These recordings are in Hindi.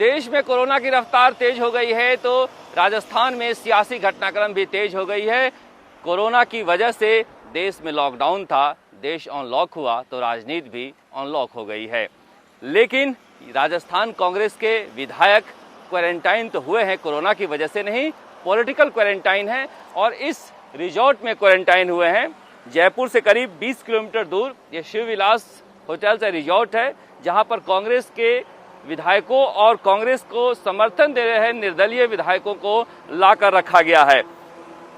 देश में कोरोना की रफ्तार तेज हो गई है तो राजस्थान में सियासी घटनाक्रम भी तेज हो गई है। कोरोना की वजह से देश में लॉकडाउन था, देश अनलॉक हुआ तो राजनीति भी अनलॉक हो गई है। लेकिन राजस्थान कांग्रेस के विधायक क्वारंटाइन तो हुए हैं, कोरोना की वजह से नहीं, पॉलिटिकल क्वारंटाइन है और इस रिजॉर्ट में क्वारंटाइन हुए हैं। जयपुर से करीब 20 किलोमीटर दूर ये शिवविलास होटल से रिजॉर्ट है, जहां पर कांग्रेस के विधायकों और कांग्रेस को समर्थन दे रहे हैं निर्दलीय विधायकों को लाकर रखा गया है।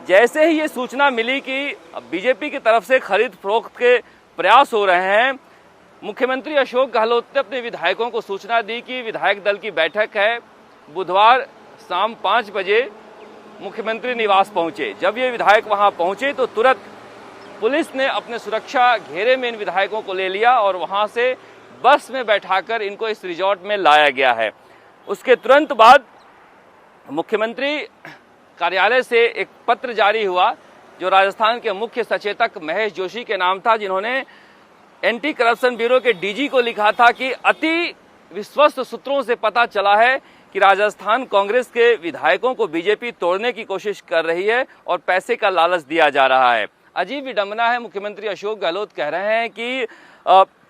जैसे ही ये सूचना मिली कि बीजेपी की तरफ से खरीद फरोख्त के प्रयास हो रहे हैं, मुख्यमंत्री अशोक गहलोत ने अपने विधायकों को सूचना दी कि विधायक दल की बैठक है। बुधवार शाम 5 बजे मुख्यमंत्री निवास पहुंचे। जब ये विधायक वहां पहुंचे तो तुरंत पुलिस ने अपने सुरक्षा घेरे में इन विधायकों को ले लिया और वहां से बस में बैठाकर इनको इस रिजॉर्ट में लाया गया है। उसके तुरंत बाद मुख्यमंत्री कार्यालय से एक पत्र जारी हुआ जो राजस्थान के मुख्य सचेतक महेश जोशी के नाम था, जिन्होंने एंटी करप्शन ब्यूरो के डीजी को लिखा था कि अति विश्वस्त सूत्रों से पता चला है कि राजस्थान कांग्रेस के विधायकों को बीजेपी तोड़ने की कोशिश कर रही है और पैसे का लालच दिया जा रहा है। अजीब विडंबना है। मुख्यमंत्री अशोक गहलोत कह रहे हैं कि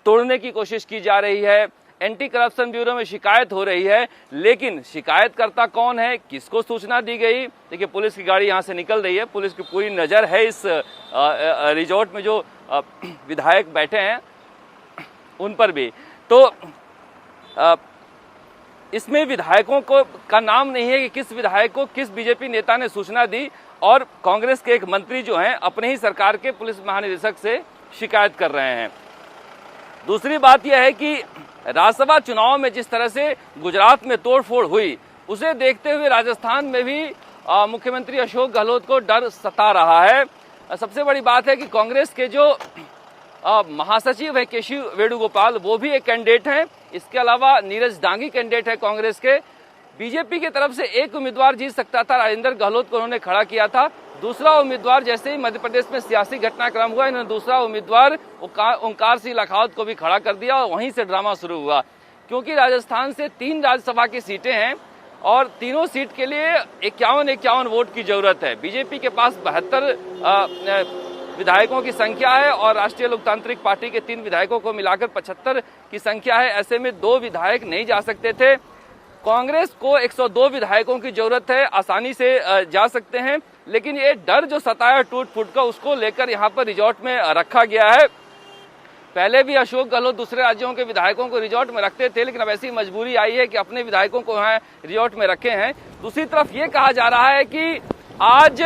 तोड़ने की कोशिश की जा रही है, एंटी करप्शन ब्यूरो में शिकायत हो रही है, लेकिन शिकायतकर्ता कौन है, किसको सूचना दी गई? देखिए, पुलिस की गाड़ी यहां से निकल रही है, पुलिस की पूरी नजर है इस रिजॉर्ट में जो विधायक बैठे हैं उन पर भी। तो इसमें विधायकों को का नाम नहीं है कि किस विधायक को किस बीजेपी नेता ने सूचना दी, और कांग्रेस के एक मंत्री जो हैं अपने ही सरकार के पुलिस महानिदेशक से शिकायत कर रहे हैं। दूसरी बात यह है कि राज्यसभा चुनाव में जिस तरह से गुजरात में तोड़फोड़ हुई, उसे देखते हुए राजस्थान में भी मुख्यमंत्री अशोक गहलोत को डर सता रहा है। सबसे बड़ी बात है कि कांग्रेस के जो महासचिव है केशव वेणुगोपाल, वो भी एक कैंडिडेट हैं। इसके अलावा नीरज डांगी कैंडिडेट है कांग्रेस के। बीजेपी की तरफ से एक उम्मीदवार जीत सकता था, राजेंद्र गहलोत को उन्होंने खड़ा किया था। दूसरा उम्मीदवार, जैसे ही मध्य प्रदेश में सियासी घटनाक्रम हुआ, इन्होंने दूसरा उम्मीदवार ओंकार सिंह लखावत को भी खड़ा कर दिया और वहीं से ड्रामा शुरू हुआ। क्योंकि राजस्थान से 3 राज्यसभा की सीटें हैं और तीनों सीट के लिए 51 वोट की जरूरत है। बीजेपी के पास 72 विधायकों की संख्या है और राष्ट्रीय लोकतांत्रिक पार्टी के 3 विधायकों को मिलाकर 75 की संख्या है। ऐसे में 2 विधायक नहीं जा सकते थे। कांग्रेस को 102 विधायकों की जरूरत है, आसानी से जा सकते हैं, लेकिन ये डर जो सताया टूट फूट का, उसको लेकर यहाँ पर रिजॉर्ट में रखा गया है। पहले भी अशोक गहलोत दूसरे राज्यों के विधायकों को रिजॉर्ट में रखते थे, लेकिन अब ऐसी मजबूरी आई है कि अपने विधायकों को यहाँ रिजॉर्ट में रखे हैं। दूसरी तरफ ये कहा जा रहा है कि आज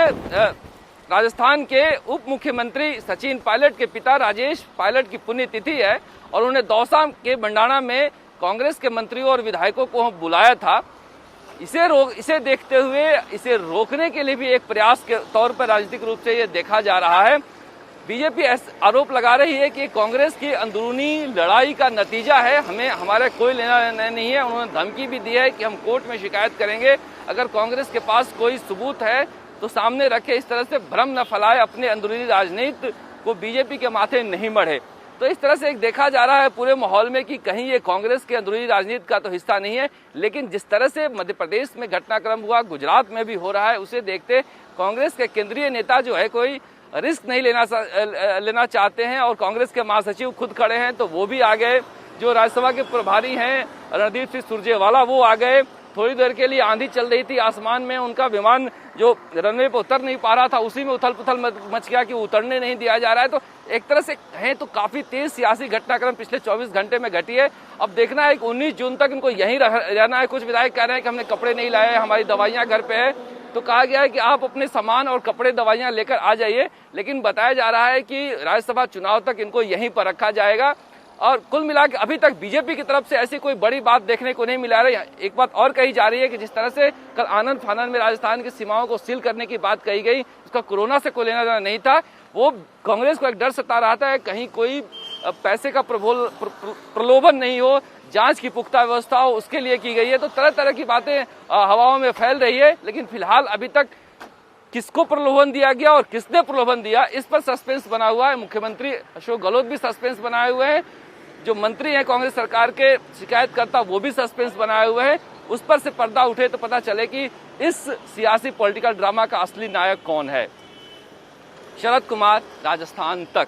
राजस्थान के उप मुख्यमंत्री सचिन पायलट के पिता राजेश पायलट की पुण्यतिथि है और उन्हें दौसा के बंडाना में कांग्रेस के मंत्रियों और विधायकों को बुलाया था। इसे देखते हुए इसे रोकने के लिए भी एक प्रयास के तौर पर राजनीतिक रूप से ये देखा जा रहा है। बीजेपी आरोप लगा रही है कि कांग्रेस की अंदरूनी लड़ाई का नतीजा है, हमें हमारा कोई लेना देना नहीं है। उन्होंने धमकी भी दी है कि हम कोर्ट में शिकायत करेंगे, अगर कांग्रेस के पास कोई सबूत है तो सामने रखे, इस तरह से भ्रम न फैलाए, अपने अंदरूनी राजनीति को बीजेपी के माथे नहीं मढ़े। तो इस तरह से एक देखा जा रहा है पूरे माहौल में कि कहीं ये कांग्रेस के अंदरूनी राजनीति का तो हिस्सा नहीं है, लेकिन जिस तरह से मध्य प्रदेश में घटनाक्रम हुआ, गुजरात में भी हो रहा है, उसे देखते कांग्रेस के केंद्रीय नेता जो है कोई रिस्क नहीं लेना चाहते हैं और कांग्रेस के महासचिव खुद खड़े हैं, तो वो भी आ गए। जो राज्यसभा के प्रभारी हैं रणदीप सिंह सुरजेवाला, वो आ गए। थोड़ी देर के लिए आंधी चल रही थी आसमान में, उनका विमान जो रनवे पर उतर नहीं पा रहा था, उसी में उथल पुथल मच गया कि उतरने नहीं दिया जा रहा है। तो एक तरह से कहें तो काफी तेज सियासी घटनाक्रम पिछले 24 घंटे में घटी है। अब देखना है कि 19 जून तक इनको यहीं रहना है। कुछ विधायक कह रहे हैं कि हमने कपड़े नहीं लाए, हमारी दवाइयां घर पे है, तो कहा गया है कि आप अपने सामान और कपड़े दवाइयां लेकर आ जाइए, लेकिन बताया जा रहा है कि राज्यसभा चुनाव तक इनको यहीं पर रखा जाएगा। और कुल मिलाकर अभी तक बीजेपी की तरफ से ऐसी कोई बड़ी बात देखने को नहीं मिला रही। एक बात और कही जा रही है कि जिस तरह से कल आनंद फानन में राजस्थान की सीमाओं को सील करने की बात कही गई, उसका कोरोना से कोई लेना देना नहीं था। वो कांग्रेस को एक डर सता रहा था कहीं कोई पैसे का प्रलोभन नहीं हो, जांच की पुख्ता व्यवस्था हो, उसके लिए की गई है। तो तरह तरह की बातें हवाओं में फैल रही है, लेकिन फिलहाल अभी तक किसको प्रलोभन दिया गया और किसने प्रलोभन दिया, इस पर सस्पेंस बना हुआ है। मुख्यमंत्री अशोक गहलोत भी सस्पेंस बनाए हुए हैं, जो मंत्री हैं कांग्रेस सरकार के शिकायतकर्ता वो भी सस्पेंस बनाए हुए हैं। उस पर से पर्दा उठे तो पता चले कि इस सियासी पॉलिटिकल ड्रामा का असली नायक कौन है। शरद कुमार, राजस्थान तक।